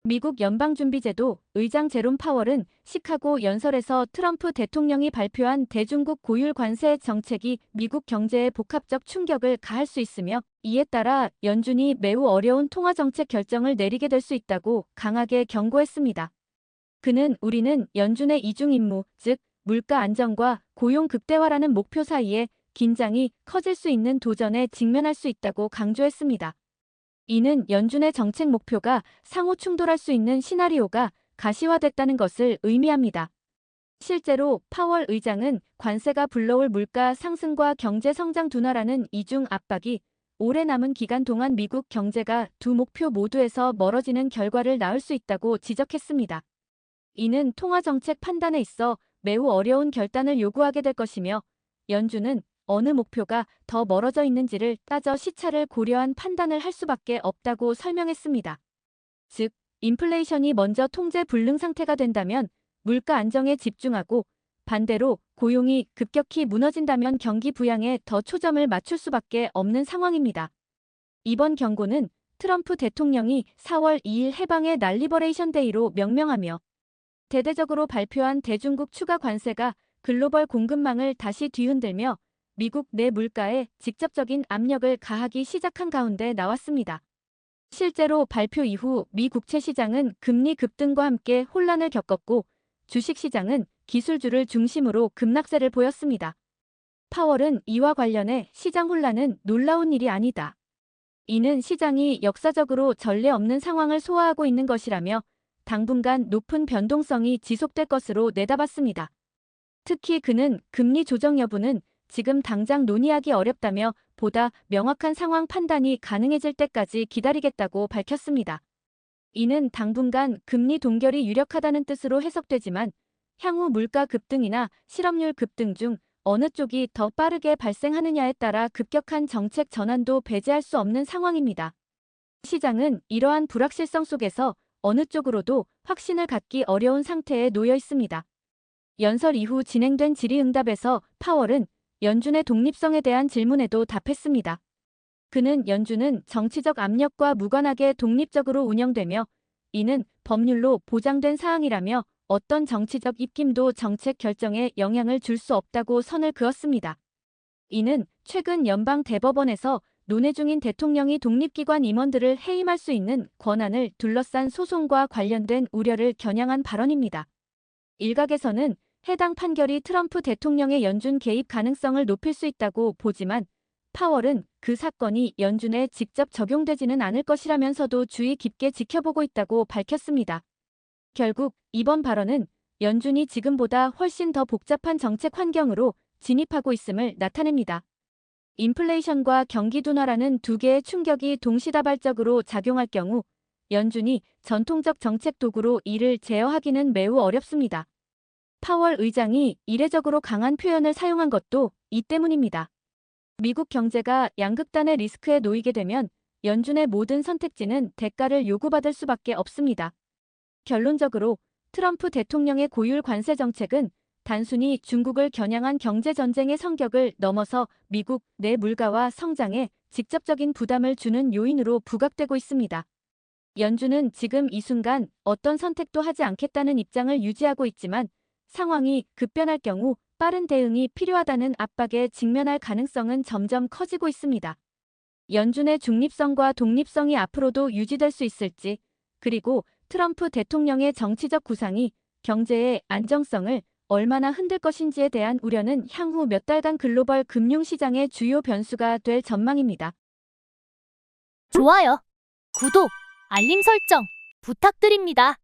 미국 연방준비제도 의장 제롬 파월은 시카고 연설에서 트럼프 대통령이 발표한 대중국 고율 관세 정책이 미국 경제에 복합적 충격을 가할 수 있으며 이에 따라 연준이 매우 어려운 통화정책 결정을 내리게 될 수 있다고 강하게 경고했습니다. 그는 우리는 연준의 이중 임무, 즉 물가 안정과 고용 극대화라는 목표 사이에 긴장이 커질 수 있는 도전에 직면할 수 있다고 강조했습니다. 이는 연준의 정책 목표가 상호 충돌할 수 있는 시나리오가 가시화됐다는 것을 의미합니다. 실제로 파월 의장은 관세가 불러올 물가 상승과 경제 성장 둔화라는 이중 압박이 오래 남은 기간 동안 미국 경제가 두 목표 모두에서 멀어지는 결과를 낳을 수 있다고 지적했습니다. 이는 통화정책 판단에 있어 매우 어려운 결단을 요구하게 될 것이며 연준은 어느 목표가 더 멀어져 있는지를 따져 시차를 고려한 판단을 할 수밖에 없다고 설명했습니다. 즉, 인플레이션이 먼저 통제 불능 상태가 된다면 물가 안정에 집중하고 반대로 고용이 급격히 무너진다면 경기 부양에 더 초점을 맞출 수밖에 없는 상황입니다. 이번 경고는 트럼프 대통령이 4월 2일 해방의 날 리버레이션 데이로 명명하며 대대적으로 발표한 대중국 추가 관세가 글로벌 공급망을 다시 뒤흔들며 미국 내 물가에 직접적인 압력을 가하기 시작한 가운데 나왔습니다. 실제로 발표 이후 미 국채 시장은 금리 급등과 함께 혼란을 겪었고 주식시장은 기술주를 중심으로 급락세를 보였습니다. 파월은 이와 관련해 시장 혼란은 놀라운 일이 아니다. 이는 시장이 역사적으로 전례 없는 상황을 소화하고 있는 것이라며 당분간 높은 변동성이 지속될 것으로 내다봤습니다. 특히 그는 금리 조정 여부는 지금 당장 논의하기 어렵다며 보다 명확한 상황 판단이 가능해질 때까지 기다리겠다고 밝혔습니다. 이는 당분간 금리 동결이 유력하다는 뜻으로 해석되지만 향후 물가 급등이나 실업률 급등 중 어느 쪽이 더 빠르게 발생하느냐에 따라 급격한 정책 전환도 배제할 수 없는 상황입니다. 시장은 이러한 불확실성 속에서 어느 쪽으로도 확신을 갖기 어려운 상태에 놓여 있습니다. 연설 이후 진행된 질의응답에서 파월은 연준의 독립성에 대한 질문에도 답했습니다. 그는 연준은 정치적 압력과 무관하게 독립적으로 운영되며 이는 법률로 보장된 사항이라며 어떤 정치적 입김도 정책 결정에 영향을 줄 수 없다고 선을 그었습니다. 이는 최근 연방 대법원에서 논의 중인 대통령이 독립기관 임원들을 해임할 수 있는 권한을 둘러싼 소송과 관련된 우려를 겨냥한 발언입니다. 일각에서는 해당 판결이 트럼프 대통령의 연준 개입 가능성을 높일 수 있다고 보지만 파월은 그 사건이 연준에 직접 적용되지는 않을 것이라면서도 주의 깊게 지켜보고 있다고 밝혔습니다. 결국 이번 발언은 연준이 지금보다 훨씬 더 복잡한 정책 환경으로 진입하고 있음을 나타냅니다. 인플레이션과 경기 둔화라는 두 개의 충격이 동시다발적으로 작용할 경우 연준이 전통적 정책 도구로 이를 제어하기는 매우 어렵습니다. 파월 의장이 이례적으로 강한 표현을 사용한 것도 이 때문입니다. 미국 경제가 양극단의 리스크에 놓이게 되면 연준의 모든 선택지는 대가를 요구받을 수밖에 없습니다. 결론적으로 트럼프 대통령의 고율 관세 정책은 단순히 중국을 겨냥한 경제전쟁의 성격을 넘어서 미국 내 물가와 성장에 직접적인 부담을 주는 요인으로 부각되고 있습니다. 연준은 지금 이 순간 어떤 선택도 하지 않겠다는 입장을 유지하고 있지만 상황이 급변할 경우 빠른 대응이 필요하다는 압박에 직면할 가능성은 점점 커지고 있습니다. 연준의 중립성과 독립성이 앞으로도 유지될 수 있을지, 그리고 트럼프 대통령의 정치적 구상이 경제의 안정성을 얼마나 흔들 것인지에 대한 우려는 향후 몇 달간 글로벌 금융시장의 주요 변수가 될 전망입니다. 좋아요, 구독, 알림 설정 부탁드립니다.